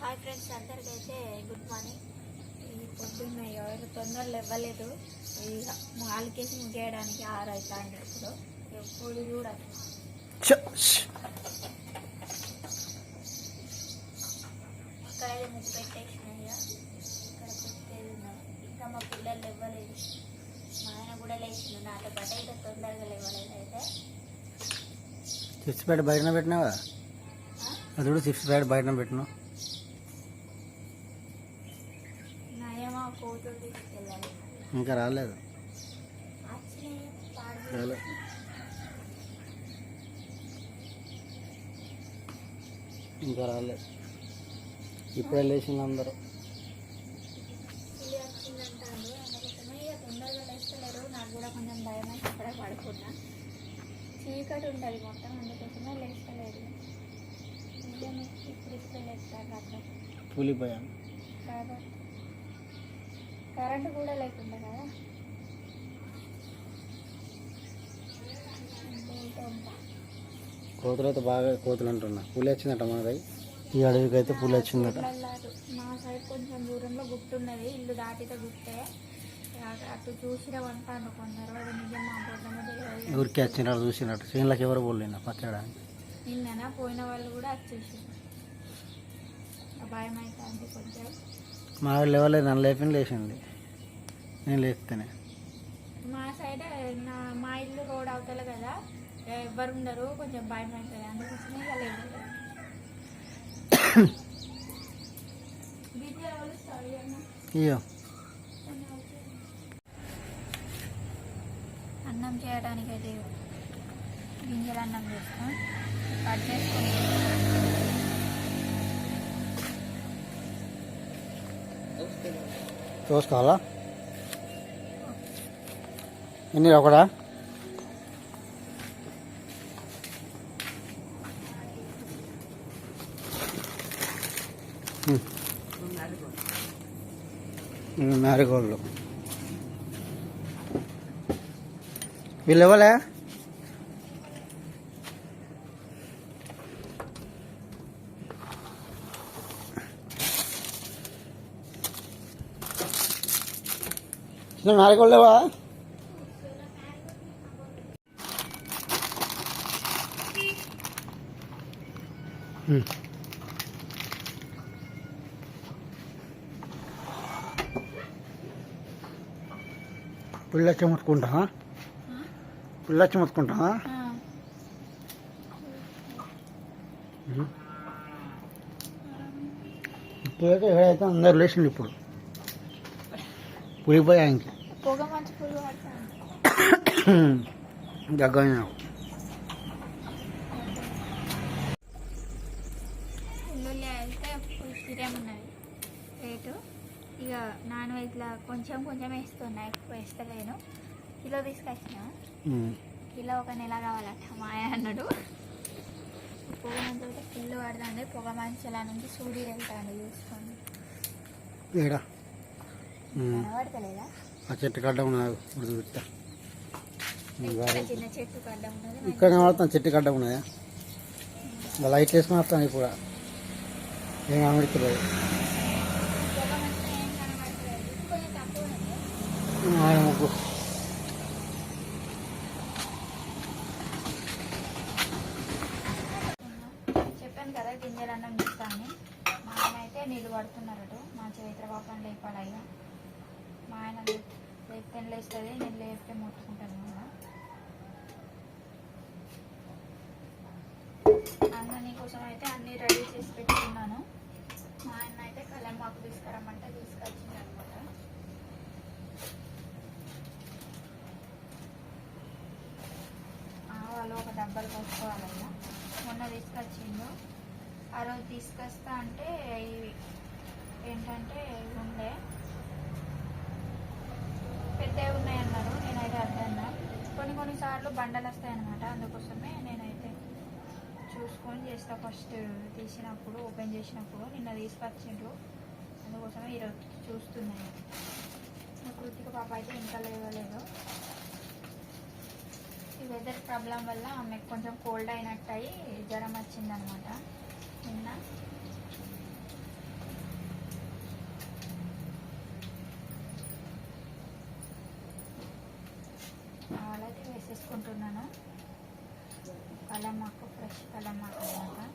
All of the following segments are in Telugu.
హాయ్ ఫ్రెండ్స్, అందరికైతే గుడ్ మార్నింగ్. ఈ పొద్దున్న ఎవరు తొందరలో ఇవ్వలేదు. ఈ మాలికేసి ముగ్గేయడానికి 6 అవుతుంది. ఎప్పుడు చూడాలి ఇక్కడైతే ముగ్గు పెట్టేసినాయి. ఇక్కడ పెట్టేది ఇంకా మా పిల్లలు ఇవ్వలేదు. మా ఆయన కూడా లేచిండు నాతో పాటు. అయితే తొందరగా ఇవ్వలేదు. అయితే చిప్స్ ప్యాడ్ బయటనే పెట్టినావా? అది కూడా చిప్స్ ప్యాడ్ బయటనే పెట్టినావు. కోతులు తీసుకెళ్ళాలి. ఇంకా రాలేదు. ఇంకా రాలేదు. ఇప్పుడే లేచింది అందరూ. వచ్చిందంటారు. అందుకోసమే ఇక తొందరగా లేస్తలేరు. నాకు కూడా కొంచెం భయం అయితే ఇప్పుడే పడుకున్నా. చీకటి ఉంటుంది మొత్తం, అందుకోసమే లేస్తలేదు. ఇప్పుడు ఇప్పుడే లేస్తారు అక్కడ కూలిపోయాను. కాబట్టి కరెంటు కూడా లేకుండా కదా. కోతులు అయితే బాగా కోతులు అంటున్నా. పులి వచ్చిందట మాది. ఈ అడవికి అయితే పులి వచ్చిందట. మా సైడ్ కొంచెం దూరంలో గుట్టున్నది. ఇల్లు దాటితే గుట్టే. అటు చూసినవంటాను కొందరు. అది నిజం. మా పొద్దున్న ఊరికి వచ్చినట్టు చూసినట్టు చేనులకు ఎవరు పోలేనా పచ్చడానికి. నిన్న పోయిన వాళ్ళు కూడా వచ్చేసి భయం అవుతుంది కొంచెం. మా వాళ్ళు ఎవరు నన్ను లేపని లేచింది. నేను లేస్తేనే మా సైడ్ మా ఇల్లు రోడ్ అవుతారు కదా, ఎవ్వరు ఉండరు. కొంచెం భయం అవుతుంది. అందుకోసమే ఇక లేదు. అయ్యో అన్నం చేయడానికి అయితే గింజల అన్నం చేస్తాం. కట్ చేసుకొని చూసుకోవాలా? ఎన్ని ఒకడా? మ్యారీగోల్డ్ వీళ్ళు ఇవ్వలే. మ్యారీగోల్డ్ లేవా? పుల్లచ్చి ముట్టుకుంటా. పుల్లచ్చి ముట్టుకుంటా. ఇప్పుడైతే ఎక్కడైతే అందరు లేచింది. ఇప్పుడు పులిపోయా. ఇంక దగ్గర ఉల్లుల్లి అయితే ఉన్నది రేటు. ఇక నాన్ వెజ్లో కొంచెం కొంచెం వేస్తున్నా, ఎక్కువ వేస్తలేను. కిలో తీసుకొచ్చిన. కిలో ఒక నెల కావాలట మాయ అన్నాడు. పొగ మంచి ఫుల్ పడుతుంది. పొగ మంచిలా నుంచి సూడి వెళ్తాను. చూసుకోండి. కనబడతలేదా? ఆ చెట్టు కడ్డ ఉన్నది. చిన్న చెట్టు కడ్డ ఉన్నది. ఇక్కడ కనబడుతుంది. చెట్టు కడ్డ ఉన్నాయా? లైట్ వేసుకుని వస్తాను. ఇప్పుడు ఏం కనబడుతుంది? చెప్పాను కదా గింజలు అన్నం ఇస్తాను. మా ఆయన అయితే నీళ్ళు పడుతున్నారట. మా చైత్ర పాపని లేపాలి. మా ఆయన లేపితే లేస్తుంది, నేను లేపితే ముట్టుకుంటాను కదా. అన్న కోసం అయితే అన్నీ రెడీ చేసి పెట్టుకున్నాను. మా ఆయన అయితే కళ్యాణమాకు తీసుకురమ్మంటే తీసుకొచ్చింది అనమాట. ఆవాలు ఒక డబ్బాలు పోసుకోవాలన్నా. మొన్న తీసుకొచ్చిండు. ఆ రోజు తీసుకొస్తా అంటే ఇవి ఏంటంటే ఉండే పెద్దవి ఉన్నాయన్నారు. నేనైతే అద్దన్నా. కొన్నిసార్లు బండలు వస్తాయన్నమాట. అందుకోసమే నేనైతే చూసుకొని చేస్తా. ఫస్ట్ తీసినప్పుడు ఓపెన్ చేసినప్పుడు నిన్న తీసుకొచ్చిండ్రు. అందుకోసమే ఈరోజు చూస్తున్నాను. కృతిక పాప అయితే ఇంకా లేవలేదు. ఈ వెదర్ ప్రాబ్లం వల్ల ఆమెకు కొంచెం కోల్డ్ అయినట్టు అయ్యి జ్వరం వచ్చిందనమాట నిన్న. వేసేసుకుంటున్నాను. కలమాకు, ఫ్రెష్ కలమాకు అన్నమాట.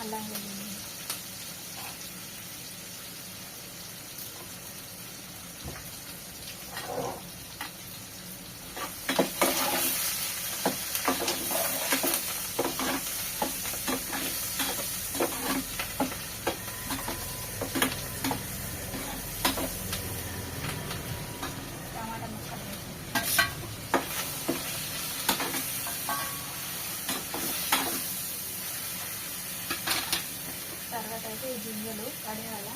అల్లం వెల్లుల్లి టమాటా ముక్కలు వేసి తర్వాత అయితే ఈ గింజలు కడగాల.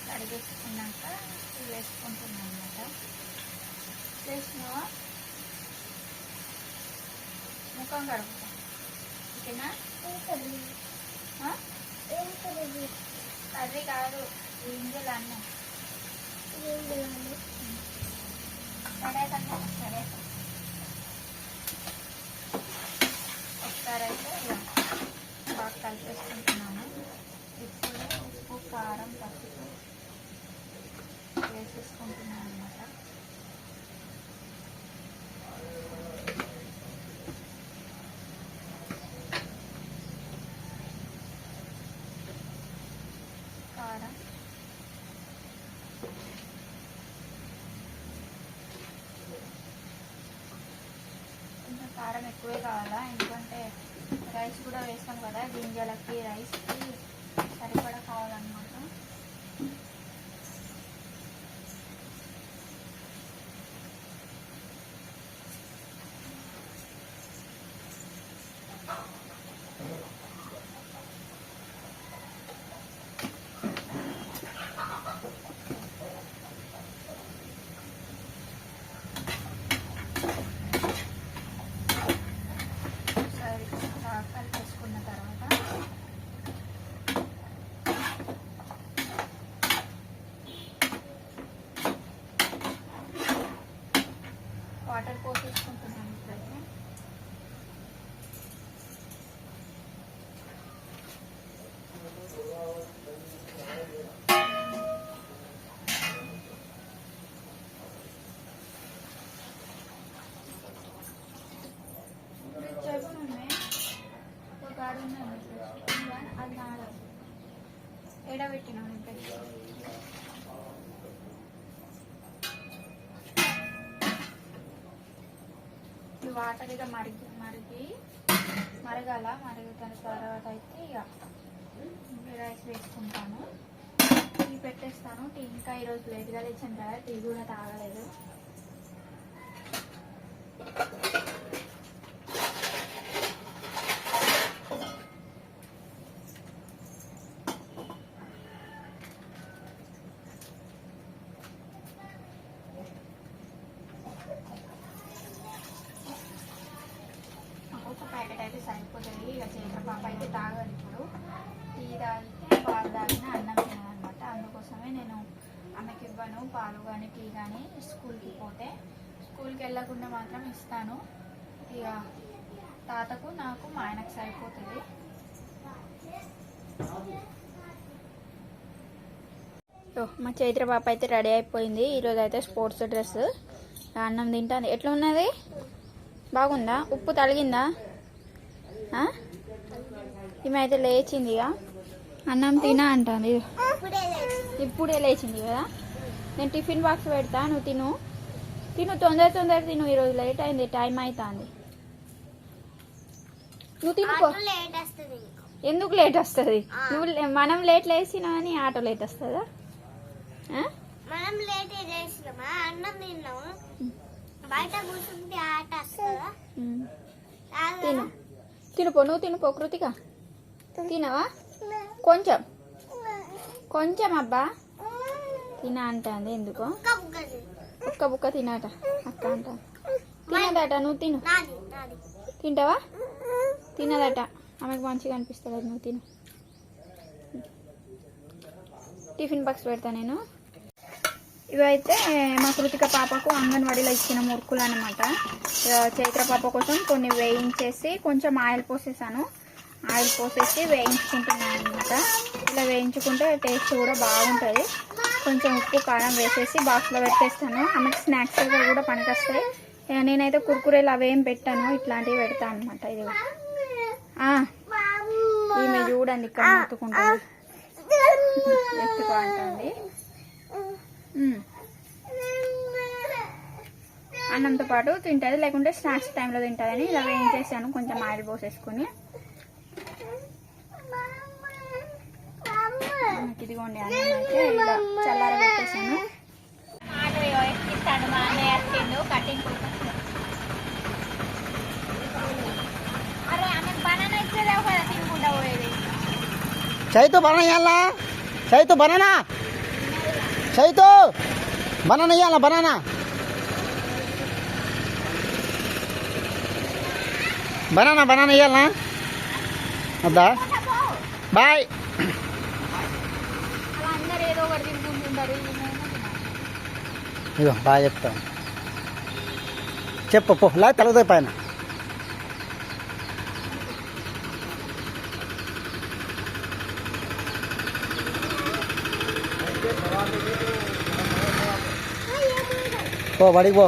కడిగేసుకున్నాక ఇవి వేసుకుంటున్నాను అన్నమాట. వేసినావా ముఖం కడుగుతా. ఓకేనా? కర్రీ కాదు, గింజలు అన్నం. సరే కన్నా సరే. ఒకసారి అయితే ఇలా బాగా కలిపేసుకుంటున్నాను. ఇప్పుడు ఉప్పు, కారం, పసుపు వేసేసుకుంటున్నాను అన్నమాట. కారం, కొంచెం కారం ఎక్కువే కావాలా, ఎందుకంటే రైస్ కూడా వేస్తాం కదా, గింజలకి రైస్కి సరిపడా కావాలన్నమాట. సరే కలిపేసుకున్న తర్వాత వాటర్ పోసేసుకుంటున్నాను. ఇప్పుడైతే అది నాడ ఎడబెట్టినాను. ఇంకా ఈ వాటర్ ఇక మరగాల. మరుగుతున్న తర్వాత అయితే ఇక రైస్ వేసుకుంటాను. టీ పెట్టేస్తాను. టీ ఇంకా ఈరోజు లేట్గా తెచ్చాను కదా, టీ కూడా తాగలేదు. ఒక ప్యాకెట్ అయితే సరిపోతుంది. ఇక చేసిన పాప అయితే తాగదు. ఇప్పుడు టీ తాగితే పాలు తాగిన అన్నం తినదనమాట. అందుకోసమే నేను ఆమెకి ఇవ్వను పాలు కానీ టీ కానీ. స్కూల్కి పోతే స్కూల్కి వెళ్ళకుండా మాత్రం ఇస్తాను. ఇక తాతకు నాకు మా ఆయనకు సరిపోతుంది. మా చైత్ర పాప అయితే రెడీ అయిపోయింది. ఈరోజు అయితే స్పోర్ట్స్ డ్రెస్. అన్నం తింటాను. ఎట్లా ఉన్నది? బాగుందా? ఉప్పు తలిగిందా? ఈమె అయితే లేచింది ఇక అన్నం తినా అంటుంది. ఇప్పుడే లేచింది కదా. నేను టిఫిన్ బాక్స్ పెడతా, నువ్వు తిను. తొందర తిను. ఈరోజు లేట్ అయింది, టైం అవుతుంది. నువ్వు తినుకో. ఎందుకు లేట్ వస్తుంది? నువ్వు మనం లేట్ లేచినా అని ఆటో లేట్ వస్తుందా? మనం లేట్ చేసినామా, అన్నం తిన్నాము, బయట కూర్చుంటే ఆట వస్తుందా? తినుపో. నువ్వు తినుపో కృతిక. తినవా? కొంచెం అబ్బా తిన అంటుంది. ఎందుకో ఒక్క బుక్క తినట అక్క అంట. తినదట. నువ్వు తిను. తింటావా? తినదట. ఆమెకు మంచిగా అనిపిస్తుంది. నువ్వు తిను. టిఫిన్ బాక్స్ పెడతా నేను. ఇవైతే మా కృతిక పాపకు అంగన్వాడీలో ఇచ్చిన మురుకులు అనమాట. చైత్ర పాప కోసం కొన్ని వేయించేసి కొంచెం ఆయిల్ పోసేసాను. ఆయిల్ పోసేసి వేయించుకుంటున్నాను అనమాట. ఇలా వేయించుకుంటే టేస్ట్ కూడా బాగుంటుంది. కొంచెం ఉప్పు కారం వేసేసి బాక్స్లో పెట్టేస్తాను. ఆమెకి స్నాక్స్ కూడా పనికొస్తాయి. నేనైతే కుర్కురేలు అవేం పెట్టాను, ఇట్లాంటివి పెడతాను అనమాట. ఇది ఈమె చూడండి ఇక్కడ మొత్తుకుంటుంది. ఎత్తుకో అంటుంది. అన్నంతో పాటు తింటుంది, లేకుంటే స్నాక్స్ టైంలో తింటుందని ఇలా వేయించేసాను. కొంచెం ఆయిల్ పోసేసుకొని ఇదిగోండి అన్నం అయితే ఇలా చల్లార పెట్టేసాను. ఎక్కిస్తాడు మా అన్నయ్య వచ్చిండు కటింగ్. అరే ఆమెకు బనానా ఇచ్చేదేవు కదా తినుకుంటా పోయేది. చైతు బనానా ఇవ్వాలా? చైతు బనానా ఇవ్వాలా? బనానా ఇవ్వాలా? వద్దా? బాయ్. అలా అందరు ఏదో ఒకటి తినుకుంటుంటారు. ఇదో బాగా చెప్తాను. చెప్పు పో. లా తలదే పైన. పో బడికి పో.